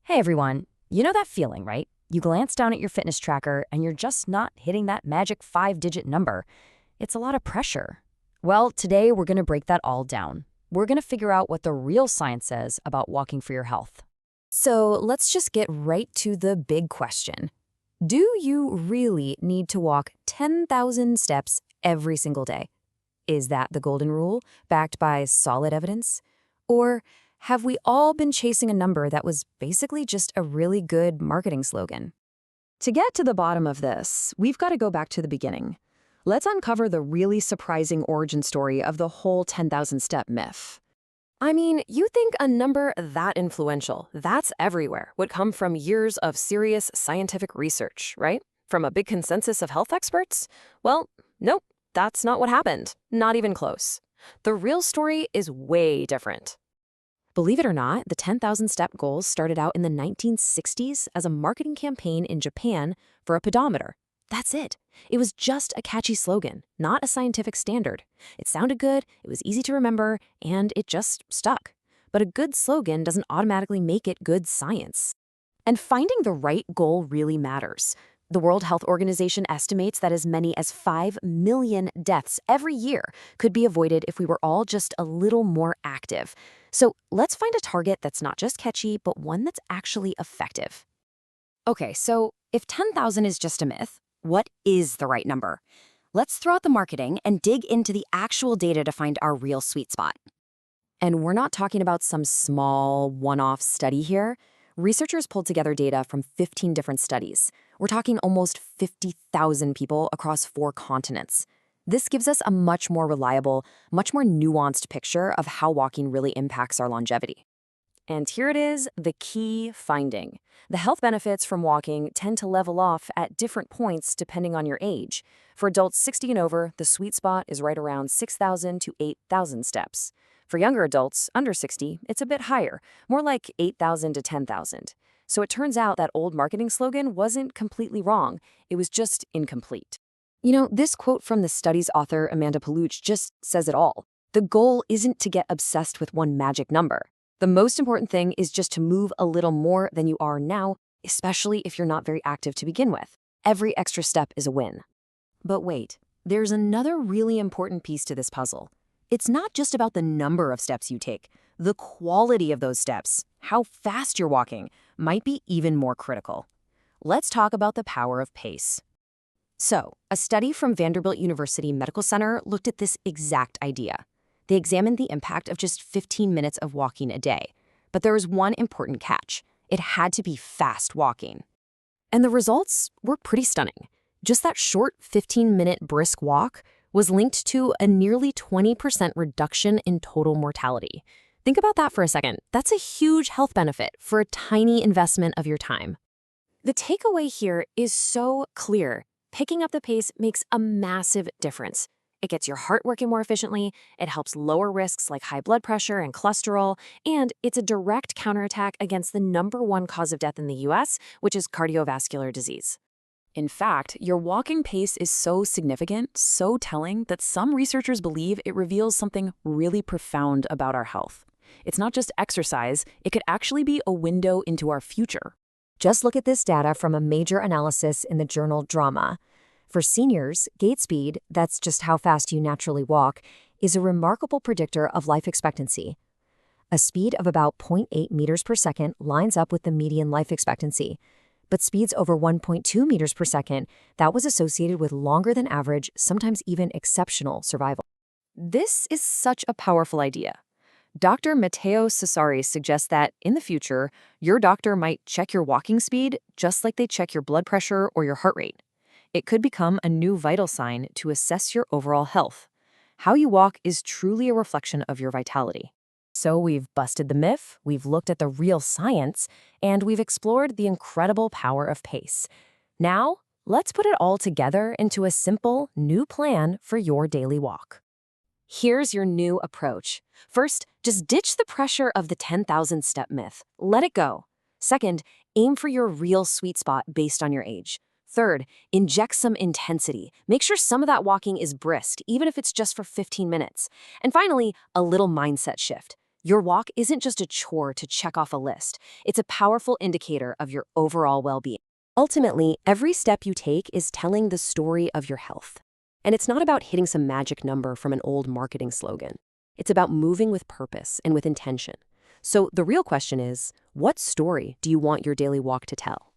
Hey everyone, you know that feeling, right? You glance down at your fitness tracker and you're just not hitting that magic 5-digit number. It's a lot of pressure. Well, today we're going to break that all down. We're going to figure out what the real science says about walking for your health. So let's just get right to the big question. Do you really need to walk 10,000 steps every single day? Is that the golden rule, backed by solid evidence? Or have we all been chasing a number that was basically just a really good marketing slogan? To get to the bottom of this, we've got to go back to the beginning. Let's uncover the really surprising origin story of the whole 10,000-step myth. I mean, you think a number that influential, that's everywhere, would come from years of serious scientific research, right? From a big consensus of health experts? Well, nope, that's not what happened. Not even close. The real story is way different. Believe it or not, the 10,000-step goals started out in the 1960s as a marketing campaign in Japan for a pedometer. That's it. It was just a catchy slogan, not a scientific standard. It sounded good, it was easy to remember, and it just stuck. But a good slogan doesn't automatically make it good science. And finding the right goal really matters. The World Health Organization estimates that as many as 5 million deaths every year could be avoided if we were all just a little more active. So let's find a target that's not just catchy, but one that's actually effective. Okay, so if 10,000 is just a myth, what is the right number? Let's throw out the marketing and dig into the actual data to find our real sweet spot. And we're not talking about some small, one-off study here. Researchers pulled together data from 15 different studies. We're talking almost 50,000 people across 4 continents. This gives us a much more reliable, much more nuanced picture of how walking really impacts our longevity. And here it is, the key finding. The health benefits from walking tend to level off at different points depending on your age. For adults 60 and over, the sweet spot is right around 6,000 to 8,000 steps. For younger adults, under 60, it's a bit higher, more like 8,000 to 10,000. So it turns out that old marketing slogan wasn't completely wrong, it was just incomplete. You know, this quote from the study's author, Amanda Paluch, just says it all. The goal isn't to get obsessed with one magic number. The most important thing is just to move a little more than you are now, especially if you're not very active to begin with. Every extra step is a win. But wait, there's another really important piece to this puzzle. It's not just about the number of steps you take. The quality of those steps, how fast you're walking, might be even more critical. Let's talk about the power of pace. So, a study from Vanderbilt University Medical Center looked at this exact idea. They examined the impact of just 15 minutes of walking a day. But there was one important catch. It had to be fast walking. And the results were pretty stunning. Just that short 15-minute brisk walk was linked to a nearly 20% reduction in total mortality. Think about that for a second. That's a huge health benefit for a tiny investment of your time. The takeaway here is so clear. Picking up the pace makes a massive difference. It gets your heart working more efficiently, it helps lower risks like high blood pressure and cholesterol, and it's a direct counterattack against the #1 cause of death in the US, which is cardiovascular disease. In fact, your walking pace is so significant, so telling, that some researchers believe it reveals something really profound about our health. It's not just exercise, it could actually be a window into our future. Just look at this data from a major analysis in the journal JAMA. For seniors, gait speed, that's just how fast you naturally walk, is a remarkable predictor of life expectancy. A speed of about 0.8 meters per second lines up with the median life expectancy. But speeds over 1.2 meters per second, that was associated with longer than average, sometimes even exceptional survival. This is such a powerful idea. Dr. Matteo Cesari suggests that, in the future, your doctor might check your walking speed just like they check your blood pressure or your heart rate. It could become a new vital sign to assess your overall health. How you walk is truly a reflection of your vitality. So we've busted the myth, we've looked at the real science, and we've explored the incredible power of pace. Now, let's put it all together into a simple, new plan for your daily walk. Here's your new approach. First, just ditch the pressure of the 10,000-step myth. Let it go. Second, aim for your real sweet spot based on your age. Third, inject some intensity. Make sure some of that walking is brisk, even if it's just for 15 minutes. And finally, a little mindset shift. Your walk isn't just a chore to check off a list. It's a powerful indicator of your overall well-being. Ultimately, every step you take is telling the story of your health. And it's not about hitting some magic number from an old marketing slogan. It's about moving with purpose and with intention. So the real question is, what story do you want your daily walk to tell?